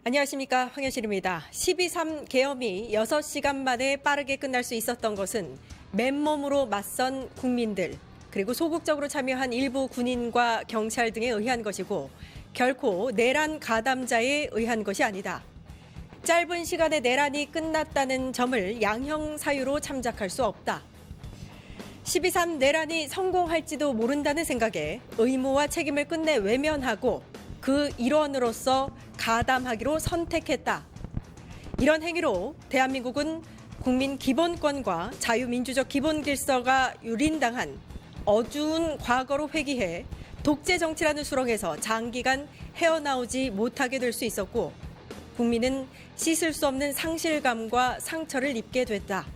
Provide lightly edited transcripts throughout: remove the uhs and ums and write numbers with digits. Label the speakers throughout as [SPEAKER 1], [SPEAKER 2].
[SPEAKER 1] 안녕하십니까, 황현실입니다. 12.3 계엄이 6시간 만에 빠르게 끝날 수 있었던 것은 맨몸으로 맞선 국민들, 그리고 소극적으로 참여한 일부 군인과 경찰 등에 의한 것이고 결코 내란 가담자에 의한 것이 아니다. 짧은 시간에 내란이 끝났다는 점을 양형사유로 참작할 수 없다. 12.3 내란이 성공할지도 모른다는 생각에 의무와 책임을 끝내 외면하고 그 일원으로서 가담하기로 선택했다. 이런 행위로 대한민국은 국민 기본권과 자유민주적 기본질서가 유린당한 어두운 과거로 회귀해 독재 정치라는 수렁에서 장기간 헤어나오지 못하게 될 수 있었고 국민은 씻을 수 없는 상실감과 상처를 입게 됐다.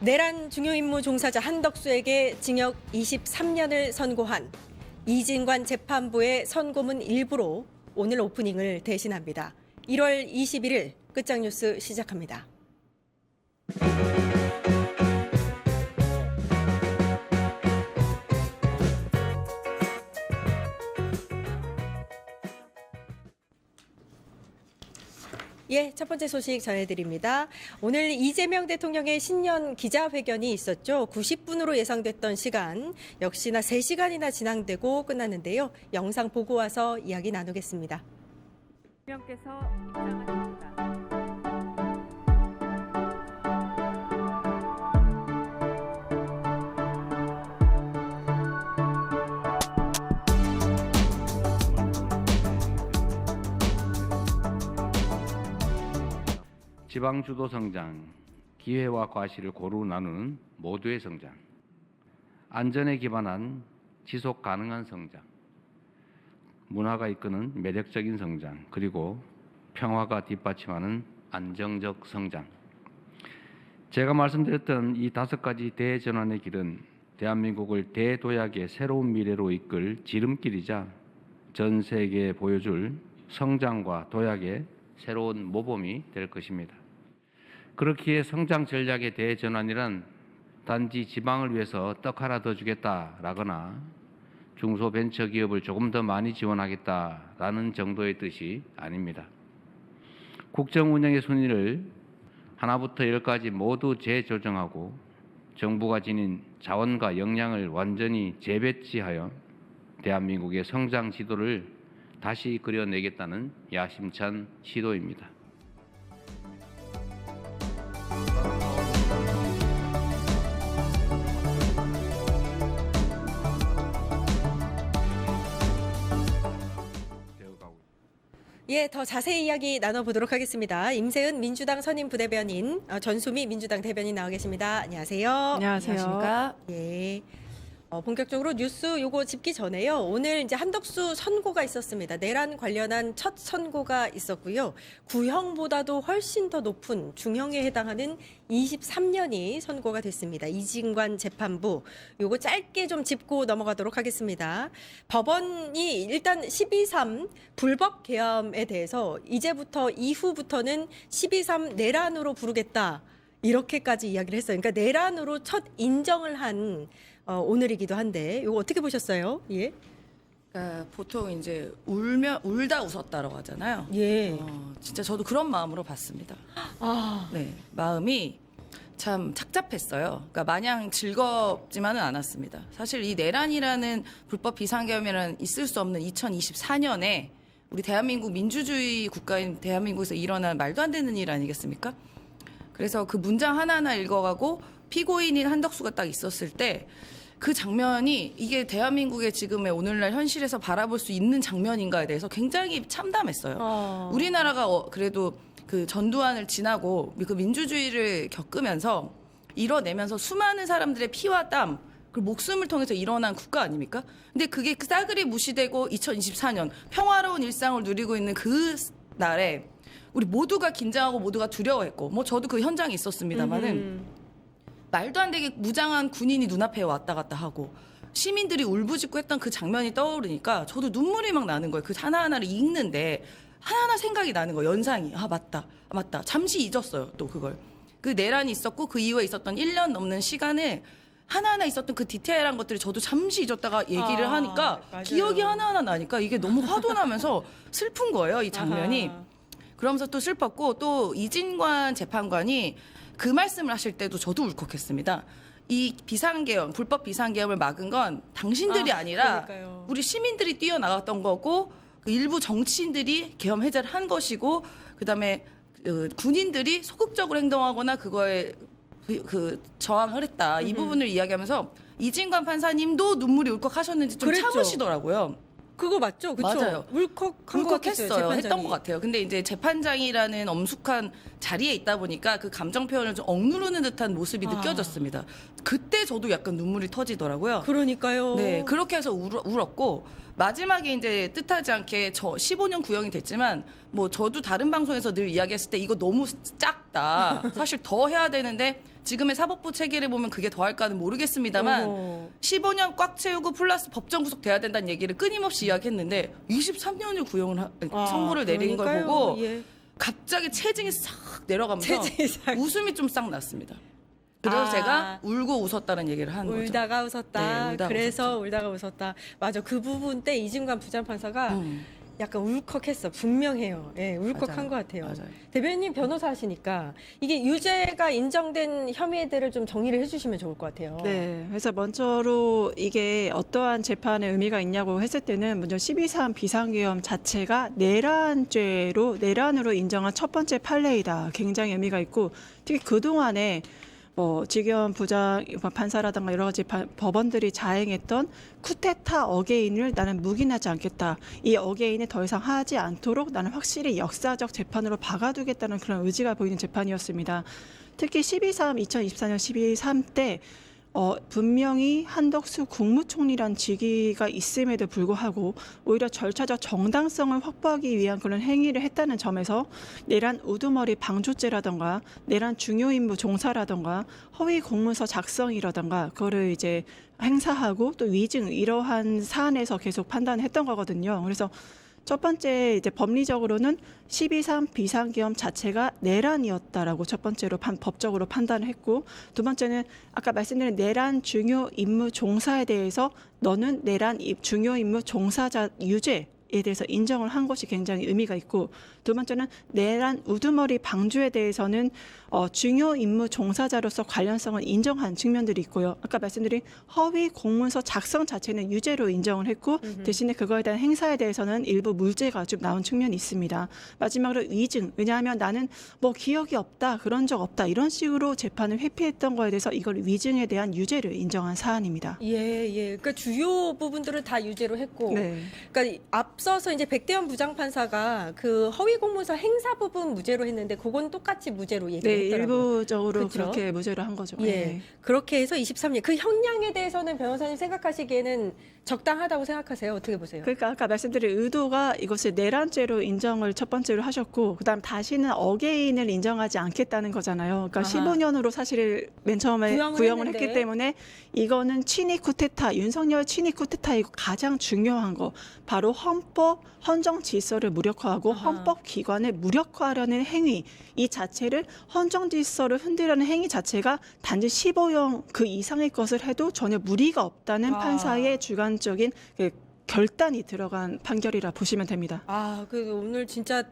[SPEAKER 1] 내란 중요임무 종사자 한덕수에게 징역 23년을 선고한 이진관 재판부의 선고문 일부로 오늘 오프닝을 대신합니다. 1월 21일 끝장뉴스 시작합니다. 첫 번째 소식 전해드립니다. 오늘 이재명 대통령의 신년 기자회견이 있었죠. 90분으로 예상됐던 시간, 역시나 3시간이나 진행되고 끝났는데요. 영상 보고 와서 이야기 나누겠습니다. 대통령께서 입장하셨습니다.
[SPEAKER 2] 지방주도 성장, 기회와 과실을 고루 나누는 모두의 성장, 안전에 기반한 지속 가능한 성장, 문화가 이끄는 매력적인 성장, 그리고 평화가 뒷받침하는 안정적 성장. 제가 말씀드렸던 이 5가지 대전환의 길은 대한민국을 대도약의 새로운 미래로 이끌 지름길이자 전 세계에 보여줄 성장과 도약의 새로운 모범이 될 것입니다. 그렇기에 성장 전략의 대전환이란 단지 지방을 위해서 떡 하나 더 주겠다라거나 중소벤처기업을 조금 더 많이 지원하겠다라는 정도의 뜻이 아닙니다. 국정 운영의 순위를 하나부터 10까지 모두 재조정하고 정부가 지닌 자원과 역량을 완전히 재배치하여 대한민국의 성장 지도를 다시 그려내겠다는 야심찬 시도입니다.
[SPEAKER 1] 더 자세히 이야기 나눠보도록 하겠습니다. 임세은 민주당 선임 부대변인, 전수미 민주당 대변인 나와 계십니다. 안녕하세요.
[SPEAKER 3] 안녕하세요.
[SPEAKER 1] 안녕하십니까? 본격적으로 뉴스 요거 짚기 전에요. 오늘 이제 한덕수 선고가 있었습니다. 내란 관련한 첫 선고가 있었고요. 구형보다도 훨씬 더 높은 중형에 해당하는 23년이 선고가 됐습니다. 이진관 재판부. 요거 짧게 좀 짚고 넘어가도록 하겠습니다. 법원이 일단 12.3 불법 계엄에 대해서 이제부터 이후부터는 12.3 내란으로 부르겠다. 이렇게까지 이야기를 했어요. 그러니까 내란으로 첫 인정을 한 오늘이기도 한데 이거 어떻게 보셨어요? 예.
[SPEAKER 3] 그러니까 보통 이제 울다 웃었다라고 하잖아요.
[SPEAKER 1] 예.
[SPEAKER 3] 진짜 저도 그런 마음으로 봤습니다.
[SPEAKER 1] 아.
[SPEAKER 3] 네, 마음이 참 착잡했어요. 그러니까 마냥 즐겁지만은 않았습니다. 사실 이 내란이라는 불법 비상계엄이라는 있을 수 없는 2024년에 우리 대한민국 민주주의 국가인 대한민국에서 일어난 말도 안 되는 일 아니겠습니까? 그래서 그 문장 하나하나 읽어가고 피고인인 한덕수가 딱 있었을 때 그 장면이 이게 대한민국의 지금의 오늘날 현실에서 바라볼 수 있는 장면인가에 대해서 굉장히 참담했어요. 우리나라가 그래도 그 전두환을 지나고 그 민주주의를 겪으면서 이뤄내면서 수많은 사람들의 피와 땀, 그 목숨을 통해서 일어난 국가 아닙니까? 근데 그게 싸그리 무시되고 2024년 평화로운 일상을 누리고 있는 그 날에 우리 모두가 긴장하고 모두가 두려워했고, 뭐 저도 그 현장에 있었습니다만은 말도 안 되게 무장한 군인이 눈앞에 왔다 갔다 하고 시민들이 울부짖고 했던 그 장면이 떠오르니까 저도 눈물이 막 나는 거예요. 그 하나하나를 읽는데 하나하나 생각이 나는 거예요. 연상이. 맞다. 잠시 잊었어요. 또 그걸. 그 내란이 있었고 그 이후에 있었던 1년 넘는 시간을 하나하나 있었던 그 디테일한 것들을 저도 잠시 잊었다가 얘기를 하니까
[SPEAKER 1] 맞아요.
[SPEAKER 3] 기억이 하나하나 나니까 이게 너무 화도 나면서 슬픈 거예요. 이 장면이. 그러면서 또 슬펐고 또 이진관 재판관이 그 말씀을 하실 때도 저도 울컥했습니다. 이 비상계엄, 불법 비상계엄을 막은 건 당신들이 아니라
[SPEAKER 1] 그러니까요.
[SPEAKER 3] 우리 시민들이 뛰어나갔던 거고 그 일부 정치인들이 계엄 해제를 한 것이고 그다음에 군인들이 소극적으로 행동하거나 그거에 저항을 했다. 이 부분을 이야기하면서 이진관 판사님도 눈물이 울컥하셨는지 좀
[SPEAKER 1] 그랬죠.
[SPEAKER 3] 참으시더라고요.
[SPEAKER 1] 그거 맞죠? 그쵸?
[SPEAKER 3] 맞아요.
[SPEAKER 1] 울컥한 것 같았어요,
[SPEAKER 3] 울컥했어요. 했던
[SPEAKER 1] 재판장이.
[SPEAKER 3] 것 같아요. 근데 이제 재판장이라는 엄숙한 자리에 있다 보니까 그 감정 표현을 좀 억누르는 듯한 모습이 느껴졌습니다. 그때 저도 약간 눈물이 터지더라고요.
[SPEAKER 1] 그러니까요.
[SPEAKER 3] 네, 그렇게 해서 울었고 마지막에 이제 뜻하지 않게 저 15년 구형이 됐지만 뭐 저도 다른 방송에서 늘 이야기했을 때 이거 너무 작다. 사실 더 해야 되는데 지금의 사법부 체계를 보면 그게 더 할까는 모르겠습니다만
[SPEAKER 1] 어허.
[SPEAKER 3] 15년 꽉 채우고 플러스 법정 구속돼야 된다는 얘기를 끊임없이 이야기했는데 23년을 구형을 선고를 내린 걸
[SPEAKER 1] 그러니까요.
[SPEAKER 3] 보고
[SPEAKER 1] 예.
[SPEAKER 3] 갑자기 체증이 싹 내려가면서
[SPEAKER 1] 체증이 싹.
[SPEAKER 3] 웃음이 좀 싹 났습니다. 그래서 제가 울고 웃었다는 얘기를 한 거죠.
[SPEAKER 1] 울다가 웃었다.
[SPEAKER 3] 네, 울다가
[SPEAKER 1] 그래서 울다가 웃었다. 맞아. 그 부분 때 이진관 부장판사가 약간 울컥했어. 분명해요. 예, 울컥한
[SPEAKER 3] 맞아요.
[SPEAKER 1] 것 같아요.
[SPEAKER 3] 맞아요.
[SPEAKER 1] 대변인 변호사 하시니까 이게 유죄가 인정된 혐의들을 좀 정리를 해주시면 좋을 것 같아요.
[SPEAKER 4] 네, 그래서 먼저로 이게 어떠한 재판의 의미가 있냐고 했을 때는 먼저 12.3 비상계엄 자체가 내란으로 인정한 첫 번째 판례이다. 굉장히 의미가 있고 특히 그동안에 지겸 부장 판사라든가 여러 가지 법원들이 자행했던 쿠데타 어게인을 나는 묵인하지 않겠다. 이 어게인을 더 이상 하지 않도록 나는 확실히 역사적 재판으로 박아두겠다는 그런 의지가 보이는 재판이었습니다. 특히 2024년 12.3 때 분명히 한덕수 국무총리란 직위가 있음에도 불구하고 오히려 절차적 정당성을 확보하기 위한 그런 행위를 했다는 점에서 내란 우두머리 방조죄라던가 내란 중요 임무 종사라던가 허위 공문서 작성이라던가 그거를 이제 행사하고 또 위증 이러한 사안에서 계속 판단했던 거거든요. 그래서 첫 번째 이제 법리적으로는 12.3 비상계엄 자체가 내란이었다라고 첫 번째로 법적으로 판단을 했고 두 번째는 아까 말씀드린 내란 중요 임무 종사에 대해서 너는 내란 중요 임무 종사자 유죄에 대해서 인정을 한 것이 굉장히 의미가 있고 두 번째는 내란 우두머리 방조에 대해서는 중요 임무 종사자로서 관련성을 인정한 측면들이 있고요. 아까 말씀드린 허위 공문서 작성 자체는 유죄로 인정을 했고 대신에 그거에 대한 행사에 대해서는 일부 물죄가 좀 나온 측면이 있습니다. 마지막으로 위증. 왜냐하면 나는 기억이 없다, 그런 적 없다 이런 식으로 재판을 회피했던 거에 대해서 이걸 위증에 대한 유죄를 인정한 사안입니다.
[SPEAKER 1] 예. 그러니까 주요 부분들은 다 유죄로 했고,
[SPEAKER 4] 네.
[SPEAKER 1] 그러니까 앞서서 이제 백대현 부장판사가 그 허위 공문서 행사 부분 무죄로 했는데, 그건 똑같이 무죄로
[SPEAKER 4] 네,
[SPEAKER 1] 얘기했더라고요.
[SPEAKER 4] 일부적으로
[SPEAKER 1] 그쵸?
[SPEAKER 4] 그렇게 무죄로 한 거죠.
[SPEAKER 1] 예,
[SPEAKER 4] 네.
[SPEAKER 1] 그렇게 해서 23년 그 형량에 대해서는 변호사님 생각하시기에는 적당하다고 생각하세요? 어떻게 보세요?
[SPEAKER 4] 그러니까 아까 말씀드린 의도가 이것을 내란죄로 인정을 첫 번째로 하셨고 그다음 다시는 어게인을 인정하지 않겠다는 거잖아요. 그러니까
[SPEAKER 1] 아하.
[SPEAKER 4] 15년으로 사실 맨 처음에 구형을
[SPEAKER 1] 했는데.
[SPEAKER 4] 했기 때문에 이거는 친위 쿠데타, 윤석열 친위 쿠데타이고 가장 중요한 거 바로 헌정 질서를 무력화하고
[SPEAKER 1] 아하.
[SPEAKER 4] 헌법 기관을 무력화하려는 행위 이 자체를 헌정 질서를 흔들려는 행위 자체가 단지 15형 그 이상의 것을 해도 전혀 무리가 없다는
[SPEAKER 1] 아.
[SPEAKER 4] 판사의 주관적인 그 결단이 들어간 판결이라 보시면 됩니다.
[SPEAKER 1] 그 오늘 진짜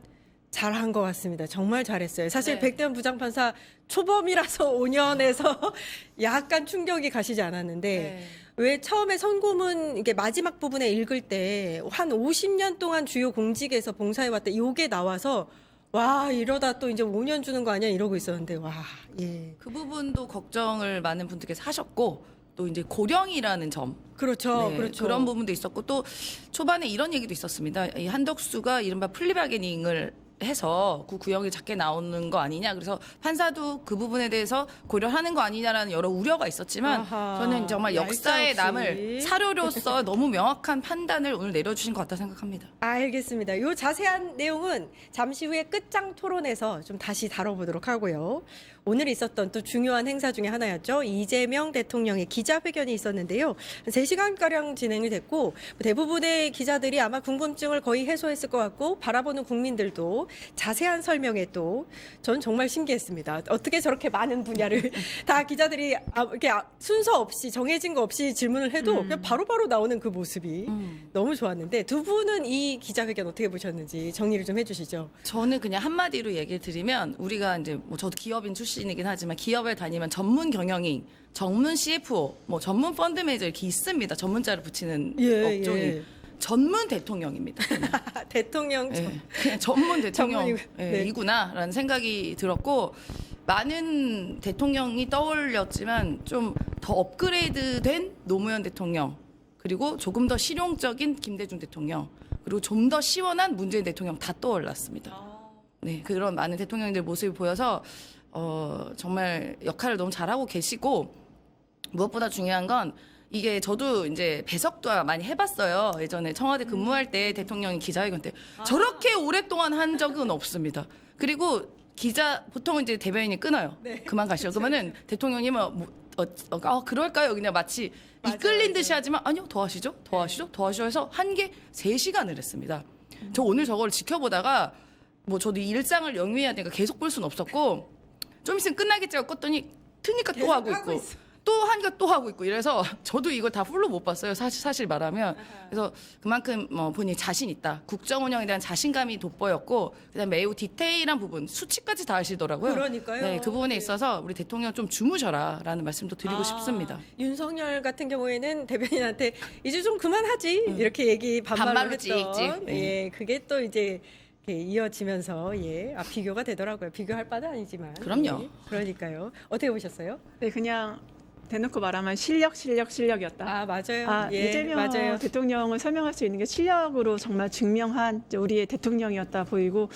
[SPEAKER 1] 잘한 것 같습니다. 정말 잘했어요. 사실
[SPEAKER 3] 네.
[SPEAKER 1] 백대현 부장판사 초범이라서 5년에서 약간 충격이 가시지 않았는데 왜 처음에 선고문 이게 마지막 부분에 읽을 때 한 50년 동안 주요 공직에서 봉사해왔다 요게 나와서 와 이러다 또 이제 5년 주는 거 아니야 이러고 있었는데 와 예.
[SPEAKER 3] 그 부분도 걱정을 많은 분들께서 하셨고 또 이제 고령이라는 점
[SPEAKER 1] 그렇죠.
[SPEAKER 3] 네,
[SPEAKER 1] 그렇죠.
[SPEAKER 3] 그런 부분도 있었고 또 초반에 이런 얘기도 있었습니다. 이 한덕수가 이른바 플리바게닝을 해서 그 구형이 작게 나오는 거 아니냐. 그래서 판사도 그 부분에 대해서 고려하는 거 아니냐라는 여러 우려가 있었지만
[SPEAKER 1] 아하,
[SPEAKER 3] 저는 정말 역사에
[SPEAKER 1] 얄짤없이.
[SPEAKER 3] 남을 사료로서 너무 명확한 판단을 오늘 내려주신 것 같다 생각합니다.
[SPEAKER 1] 알겠습니다. 요 자세한 내용은 잠시 후에 끝장 토론에서 좀 다시 다뤄보도록 하고요. 오늘 있었던 또 중요한 행사 중에 하나였죠. 이재명 대통령의 기자회견이 있었는데요. 한 3시간가량 진행이 됐고 대부분의 기자들이 아마 궁금증을 거의 해소했을 것 같고 바라보는 국민들도 자세한 설명에 또 전 정말 신기했습니다. 어떻게 저렇게 많은 분야를 다 기자들이 이렇게 순서 없이 정해진 거 없이 질문을 해도 그냥 바로바로 나오는 그 모습이 너무 좋았는데 두 분은 이 기자회견 어떻게 보셨는지 정리를 좀 해주시죠.
[SPEAKER 3] 저는 그냥 한마디로 얘기를 드리면 우리가 이제 뭐 저도 기업인 출신이긴 하지만 기업에 다니면 전문 경영인, 전문 CFO, 뭐 전문 펀드 매니저 이렇게 있습니다. 전문자를 붙이는 업종이.
[SPEAKER 1] 예.
[SPEAKER 3] 전문 대통령입니다.
[SPEAKER 1] 대통령
[SPEAKER 3] 예, 그냥 전문
[SPEAKER 1] 전문이고,
[SPEAKER 3] 대통령이구나라는 생각이 들었고 많은 대통령이 떠올렸지만 좀 더 업그레이드된 노무현 대통령 그리고 조금 더 실용적인 김대중 대통령 그리고 좀 더 시원한 문재인 대통령 다 떠올랐습니다. 네, 그런 많은 대통령들 모습이 보여서 정말 역할을 너무 잘하고 계시고 무엇보다 중요한 건 이게 저도 이제 배석도 많이 해봤어요. 예전에 청와대 근무할 때 대통령이 기자회견 때 저렇게 오랫동안 한 적은 없습니다. 그리고 기자 보통은 이제 대변인이 끊어요.
[SPEAKER 1] 네.
[SPEAKER 3] 그만 가시죠. 그러면은 대통령님은 그럴까요? 그냥 마치
[SPEAKER 1] 맞아요,
[SPEAKER 3] 이끌린 듯이 하지만 아니요 더 하시죠, 더 하시죠, 더 하시죠 해서 한 게 3시간을 했습니다. 저 오늘 저걸 지켜보다가 뭐 저도 일상을 영위해야 되니까 계속 볼 수는 없었고 좀 있으면 끝나겠지 하고 껐더니 트니까 또 하고 있고 또 하니까 또 하고 있고 이래서 저도 이걸 다 풀로 못 봤어요. 사실 말하면. 그래서 그만큼 뭐 본인이 자신 있다. 국정 운영에 대한 자신감이 돋보였고 그다음 매우 디테일한 부분 수치까지 다 하시더라고요.
[SPEAKER 1] 그러니까요.
[SPEAKER 3] 네, 그 부분에
[SPEAKER 1] 네.
[SPEAKER 3] 있어서 우리 대통령 좀 주무셔라라는 말씀도 드리고 싶습니다.
[SPEAKER 1] 윤석열 같은 경우에는 대변인한테 이제 좀 그만하지 이렇게 얘기 반말로
[SPEAKER 3] 반말로
[SPEAKER 1] 했던
[SPEAKER 3] 찍찍.
[SPEAKER 1] 예, 그게 또 이제 이렇게 이어지면서 비교가 되더라고요. 비교할 바도 아니지만.
[SPEAKER 3] 그럼요.
[SPEAKER 1] 예, 그러니까요. 어떻게 보셨어요?
[SPEAKER 4] 네, 그냥 대놓고 말하면 실력이었다.
[SPEAKER 1] 아 맞아요. 예,
[SPEAKER 4] 이재명
[SPEAKER 1] 맞아요.
[SPEAKER 4] 대통령을 설명할 수 있는 게 실력으로 정말 증명한 이제 우리의 대통령이었다 보이고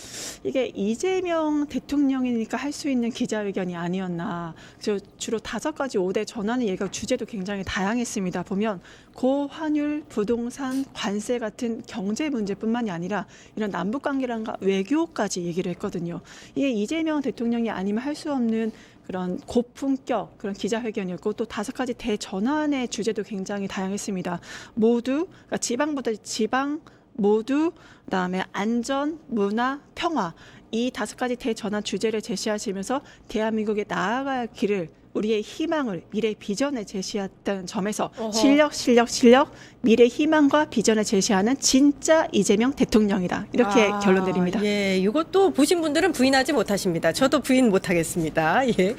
[SPEAKER 4] 이게 이재명 대통령이니까 할 수 있는 기자회견이 아니었나. 그래서 주로 5가지 5대 전환의 얘기가 주제도 굉장히 다양했습니다. 보면 고환율, 부동산, 관세 같은 경제 문제뿐만이 아니라 이런 남북 관계랑과 외교까지 얘기를 했거든요. 이게 이재명 대통령이 아니면 할 수 없는 그런 고품격 그런 기자회견이었고 또 5가지 대전환의 주제도 굉장히 다양했습니다. 모두 그러니까 지방보다 지방 모두 그다음에 안전, 문화, 평화 이 5가지 대전환 주제를 제시하시면서 대한민국에 나아갈 길을 우리의 희망을 미래 비전을 제시했다는 점에서
[SPEAKER 1] 어허.
[SPEAKER 4] 실력 미래 희망과 비전을 제시하는 진짜 이재명 대통령이다 이렇게 결론 내립니다.
[SPEAKER 1] 예, 이것도 보신 분들은 부인하지 못하십니다. 저도 부인 못하겠습니다. 예,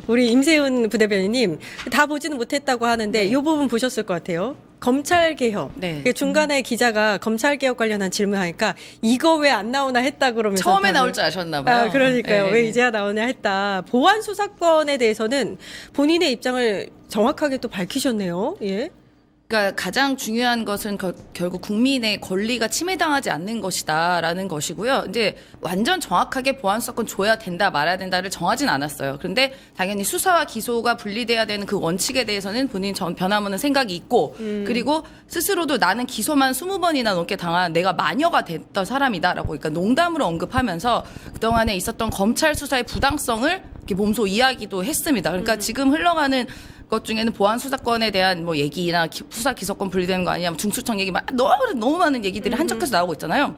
[SPEAKER 1] 우리 임세훈 부대변인님 다 보지는 못했다고 하는데 이 부분 보셨을 것 같아요. 검찰 개혁.
[SPEAKER 3] 네.
[SPEAKER 1] 중간에 기자가 검찰 개혁 관련한 질문하니까 이거 왜 안 나오나 했다 그러면서
[SPEAKER 3] 처음에
[SPEAKER 1] 다들-
[SPEAKER 3] 나올 줄 아셨나 봐요.
[SPEAKER 1] 아, 그러니까요.
[SPEAKER 3] 네.
[SPEAKER 1] 왜 이제야 나오냐 했다. 보안 수사권에 대해서는 본인의 입장을 정확하게 또 밝히셨네요. 예.
[SPEAKER 3] 그러니까 가장 중요한 것은 결국 국민의 권리가 침해당하지 않는 것이다라는 것이고요. 이제 완전 정확하게 보안 수사권 줘야 된다 말아야 된다를 정하진 않았어요. 그런데 당연히 수사와 기소가 분리돼야 되는 그 원칙에 대해서는 본인 변함없는 생각이 있고 그리고 스스로도 나는 기소만 20번이나 넘게 당한 내가 마녀가 됐던 사람이다라고 그러니까 농담으로 언급하면서 그동안에 있었던 검찰 수사의 부당성을 이렇게 몸소 이야기도 했습니다. 그러니까 지금 흘러가는 것 중에는 보안 수사권에 대한 뭐 얘기나 수사 기소권 분리되는 거 아니냐, 중수청 얘기 막 너무 많은 얘기들이 한적해서 나오고 있잖아요.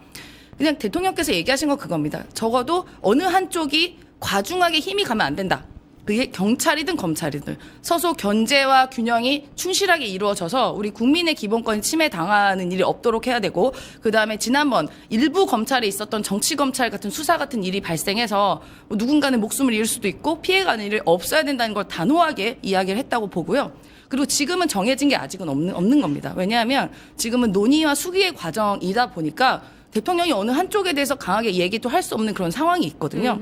[SPEAKER 3] 그냥 대통령께서 얘기하신 건 그겁니다. 적어도 어느 한쪽이 과중하게 힘이 가면 안 된다. 그게 경찰이든 검찰이든 서로 견제와 균형이 충실하게 이루어져서 우리 국민의 기본권이 침해당하는 일이 없도록 해야 되고 그다음에 지난번 일부 검찰에 있었던 정치검찰 같은 수사 같은 일이 발생해서 누군가는 목숨을 잃을 수도 있고 피해가는 일이 없어야 된다는 걸 단호하게 이야기를 했다고 보고요. 그리고 지금은 정해진 게 아직은 없는 겁니다. 왜냐하면 지금은 논의와 수기의 과정이다 보니까 대통령이 어느 한쪽에 대해서 강하게 얘기도 할 수 없는 그런 상황이 있거든요.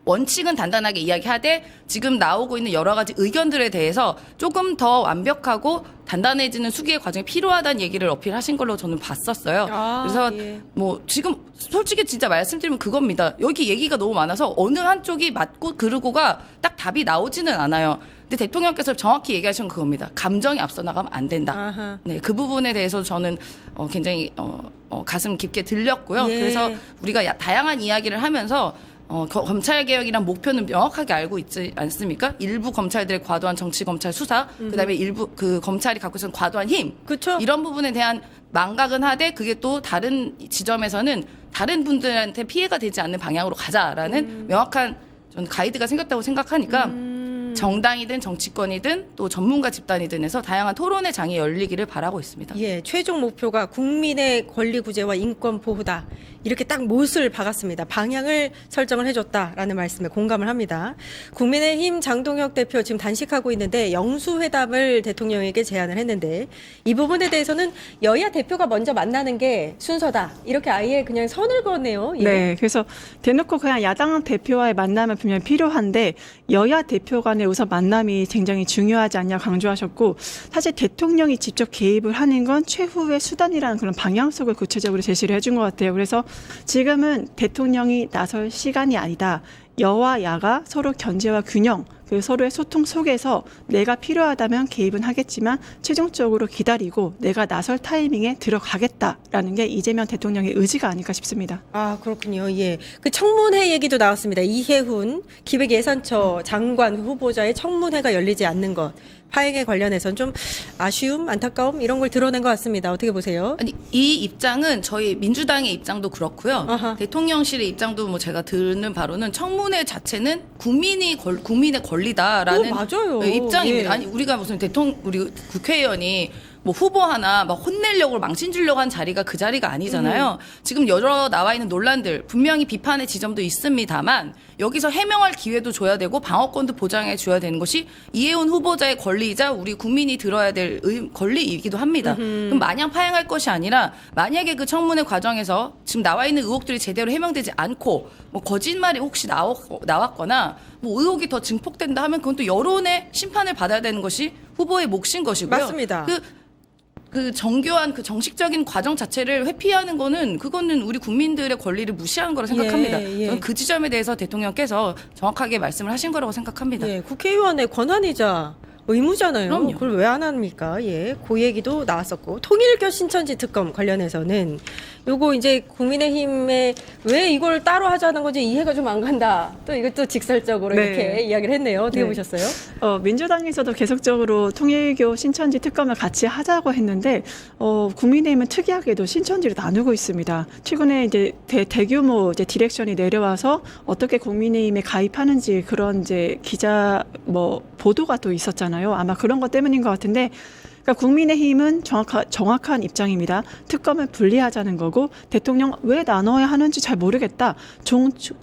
[SPEAKER 3] 원칙은 단단하게 이야기하되 지금 나오고 있는 여러 가지 의견들에 대해서 조금 더 완벽하고 단단해지는 수기의 과정이 필요하다는 얘기를 어필하신 걸로 저는 봤었어요. 그래서
[SPEAKER 1] 예.
[SPEAKER 3] 뭐 지금 솔직히 진짜 말씀드리면 그겁니다. 여기 얘기가 너무 많아서 어느 한쪽이 맞고 그르고가 딱 답이 나오지는 않아요. 근데 대통령께서 정확히 얘기하신 건 그겁니다. 감정이 앞서 나가면 안 된다.
[SPEAKER 1] 아하.
[SPEAKER 3] 네, 그 부분에 대해서 저는 굉장히 가슴 깊게 들렸고요.
[SPEAKER 1] 예.
[SPEAKER 3] 그래서 우리가 다양한 이야기를 하면서 검찰 개혁이란 목표는 명확하게 알고 있지 않습니까? 일부 검찰들의 과도한 정치 검찰 수사, 그다음에 일부 그 검찰이 갖고 있는 과도한 힘,
[SPEAKER 1] 그쵸.
[SPEAKER 3] 이런 부분에 대한 망각은 하되 그게 또 다른 지점에서는 다른 분들한테 피해가 되지 않는 방향으로 가자라는 명확한 전 가이드가 생겼다고 생각하니까 정당이든 정치권이든 또 전문가 집단이든 해서 다양한 토론의 장이 열리기를 바라고 있습니다.
[SPEAKER 1] 예, 최종 목표가 국민의 권리 구제와 인권 보호다. 이렇게 딱 못을 박았습니다. 방향을 설정을 해줬다라는 말씀에 공감을 합니다. 국민의힘 장동혁 대표 지금 단식하고 있는데 영수회담을 대통령에게 제안을 했는데 이 부분에 대해서는 여야 대표가 먼저 만나는 게 순서다. 이렇게 아예 그냥 선을 그었네요. 예.
[SPEAKER 4] 네, 그래서 대놓고 그냥 야당 대표와의 만남은 분명히 필요한데 여야 대표 간의 우선 만남이 굉장히 중요하지 않냐 강조하셨고 사실 대통령이 직접 개입을 하는 건 최후의 수단이라는 그런 방향성을 구체적으로 제시를 해준 것 같아요. 그래서 지금은 대통령이 나설 시간이 아니다. 여와 야가 서로 견제와 균형, 그 서로의 소통 속에서 내가 필요하다면 개입은 하겠지만 최종적으로 기다리고 내가 나설 타이밍에 들어가겠다라는 게 이재명 대통령의 의지가 아닐까 싶습니다.
[SPEAKER 1] 아, 그렇군요. 예. 그 청문회 얘기도 나왔습니다. 이해훈 기획예산처 장관 후보자의 청문회가 열리지 않는 것. 파행에 관련해서는 좀 아쉬움, 안타까움 이런 걸 드러낸 것 같습니다. 어떻게 보세요?
[SPEAKER 3] 아니 이 입장은 저희 민주당의 입장도 그렇고요.
[SPEAKER 1] 아하.
[SPEAKER 3] 대통령실의 입장도 뭐 제가 듣는 바로는 청문회 자체는 국민의 권리다라는
[SPEAKER 1] 맞아요.
[SPEAKER 3] 입장입니다.
[SPEAKER 1] 예.
[SPEAKER 3] 아니 우리가 무슨 우리 국회의원이 뭐 후보 하나 막 혼내려고 망신 주려고 한 자리가 그 자리가 아니잖아요. 지금 여러 나와 있는 논란들 분명히 비판의 지점도 있습니다만 여기서 해명할 기회도 줘야 되고 방어권도 보장해 줘야 되는 것이 이해훈 후보자의 권리이자 우리 국민이 들어야 될 권리이기도 합니다. 그럼 마냥 파행할 것이 아니라 만약에 그 청문회 과정에서 지금 나와 있는 의혹들이 제대로 해명되지 않고 뭐 거짓말이 혹시 나왔거나 뭐 의혹이 더 증폭된다 하면 그건 또 여론의 심판을 받아야 되는 것이 후보의 몫인 것이고요.
[SPEAKER 1] 맞습니다.
[SPEAKER 3] 그 정교한 그 정식적인 과정 자체를 회피하는 거는 그거는 우리 국민들의 권리를 무시한 거라 생각합니다.
[SPEAKER 1] 예, 예.
[SPEAKER 3] 저는 그 지점에 대해서 대통령께서 정확하게 말씀을 하신 거라고 생각합니다.
[SPEAKER 1] 예, 국회의원의 권한이자 의무잖아요.
[SPEAKER 3] 그럼요.
[SPEAKER 1] 그걸 왜 안 합니까? 예, 그 얘기도 나왔었고 통일교 신천지 특검 관련해서는 요거 이제 국민의힘에 왜 이걸 따로 하자는 건지 이해가 좀 안 간다. 또 이것도 직설적으로
[SPEAKER 4] 네.
[SPEAKER 1] 이렇게 이야기를 했네요. 어떻게
[SPEAKER 4] 네.
[SPEAKER 1] 보셨어요?
[SPEAKER 4] 민주당에서도 계속적으로 통일교 신천지 특검을 같이 하자고 했는데 국민의힘은 특이하게도 신천지를 나누고 있습니다. 최근에 이제 대규모 이제 디렉션이 내려와서 어떻게 국민의힘에 가입하는지 그런 이제 기자 보도가 또 있었잖아요. 아마 그런 것 때문인 것 같은데. 그러니까 국민의힘은 정확한 입장입니다. 특검을 분리하자는 거고 대통령 왜 나눠야 하는지 잘 모르겠다.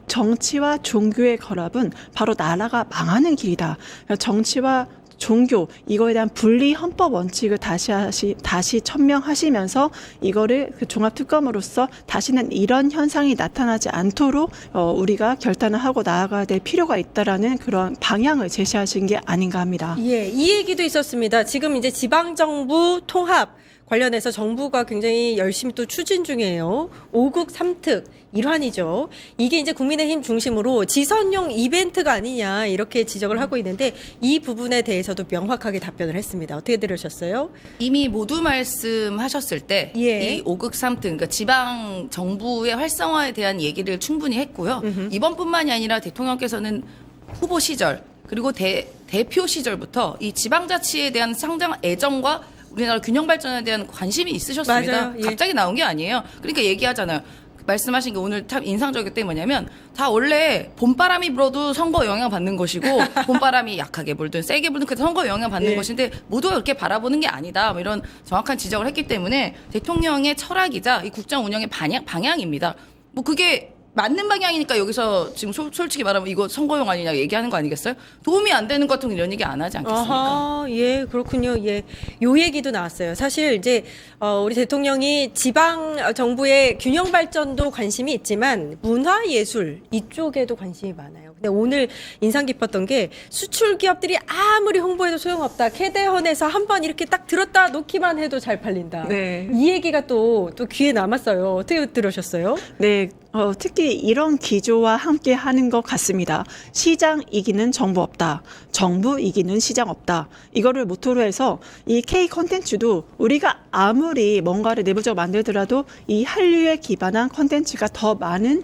[SPEAKER 4] 정치와 종교의 결합은 바로 나라가 망하는 길이다. 그러니까 정치와 종교 이거에 대한 분리 헌법 원칙을 다시 천명하시면서 이거를 그 종합특검으로서 다시는 이런 현상이 나타나지 않도록 우리가 결단을 하고 나아가야 될 필요가 있다라는 그런 방향을 제시하신 게 아닌가 합니다.
[SPEAKER 1] 예, 이 얘기도 있었습니다. 지금 이제 지방정부 통합 관련해서 정부가 굉장히 열심히 또 추진 중이에요. 5국 3특 일환이죠. 이게 이제 국민의힘 중심으로 지선용 이벤트가 아니냐 이렇게 지적을 하고 있는데 이 부분에 대해서도 명확하게 답변을 했습니다. 어떻게 들으셨어요?
[SPEAKER 3] 이미 모두 말씀하셨을 때
[SPEAKER 1] 예.
[SPEAKER 3] 이 5국 3특 그러니까 지방 정부의 활성화에 대한 얘기를 충분히 했고요. 이번뿐만이 아니라 대통령께서는 후보 시절 그리고 대표 시절부터 이 지방자치에 대한 상당한 애정과 우리나라 균형 발전에 대한 관심이 있으셨습니다.
[SPEAKER 1] 맞아요. 예.
[SPEAKER 3] 갑자기 나온 게 아니에요. 그러니까 얘기하잖아요. 말씀하신 게 오늘 참 인상적이었던 게 뭐냐면 다 원래 봄바람이 불어도 선거 영향 받는 것이고 봄바람이 약하게 불든 세게 불든 그 선거 영향 받는
[SPEAKER 1] 네.
[SPEAKER 3] 것인데 모두가 그렇게 바라보는 게 아니다. 뭐 이런 정확한 지적을 했기 때문에 대통령의 철학이자 이 국정 운영의 방향입니다. 뭐 그게 맞는 방향이니까 여기서 지금 솔직히 말하면 이거 선거용 아니냐 얘기하는 거 아니겠어요? 도움이 안 되는 것 같은 이런 얘기 안 하지 않겠습니까?
[SPEAKER 1] 아하, 예, 그렇군요. 예, 요 얘기도 나왔어요. 사실 이제 우리 대통령이 지방 정부의 균형 발전도 관심이 있지만 문화 예술 이쪽에도 관심이 많아요. 근데 오늘 인상 깊었던 게 수출 기업들이 아무리 홍보해도 소용없다. 캐대헌에서 한번 이렇게 딱 들었다 놓기만 해도 잘 팔린다.
[SPEAKER 4] 네.
[SPEAKER 1] 이 얘기가 또 귀에 남았어요. 어떻게 들으셨어요?
[SPEAKER 4] 네, 특히 이런 기조와 함께 하는 것 같습니다. 시장 이기는 정부 없다. 정부 이기는 시장 없다. 이거를 모토로 해서 이 K 콘텐츠도 우리가 아무리 뭔가를 내부적으로 만들더라도 이 한류에 기반한 콘텐츠가 더 많은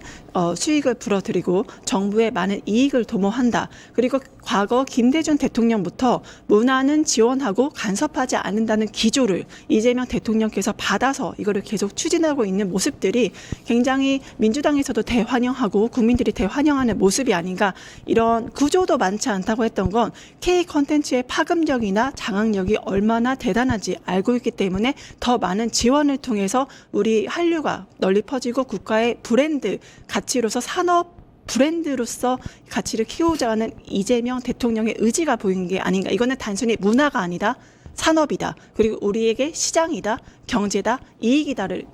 [SPEAKER 4] 수익을 불어들이고 정부에 많은 이익을 도모한다. 그리고 과거 김대중 대통령부터 문화는 지원하고 간섭하지 않는다는 기조를 이재명 대통령께서 받아서 이거를 계속 추진하고 있는 모습들이 굉장히 민주당에서도 대환영하고 국민들이 대환영하는 모습이 아닌가. 이런 구조도 많지 않다고 했던 건 K 콘텐츠의 파급력이나 장악력이 얼마나 대단한지 알고 있기 때문에 더 많은 지원을 통해서 우리 한류가 널리 퍼지고 국가의 브랜드 가치로서 산업 브랜드로서 가치를 키우자 하는 이재명 대통령의 의지가 보이는 게 아닌가. 이거는 단순히 문화가 아니다. 산업이다. 그리고 우리에게 시장이다. 경제다. 이익이다를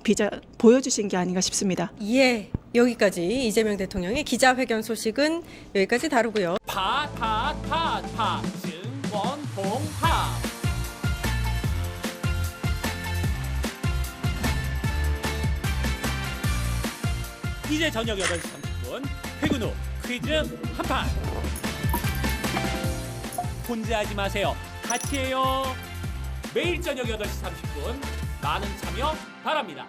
[SPEAKER 4] 보여주신 게 아닌가 싶습니다.
[SPEAKER 1] 예, 여기까지 이재명 대통령의 기자회견 소식은 여기까지 다루고요.
[SPEAKER 5] 증권봉합 이제 저녁 8시 30분 퇴근 후 퀴즈 한판. 혼자 하지 마세요. 같이 해요. 매일 저녁 8시 30분 많은 참여 바랍니다.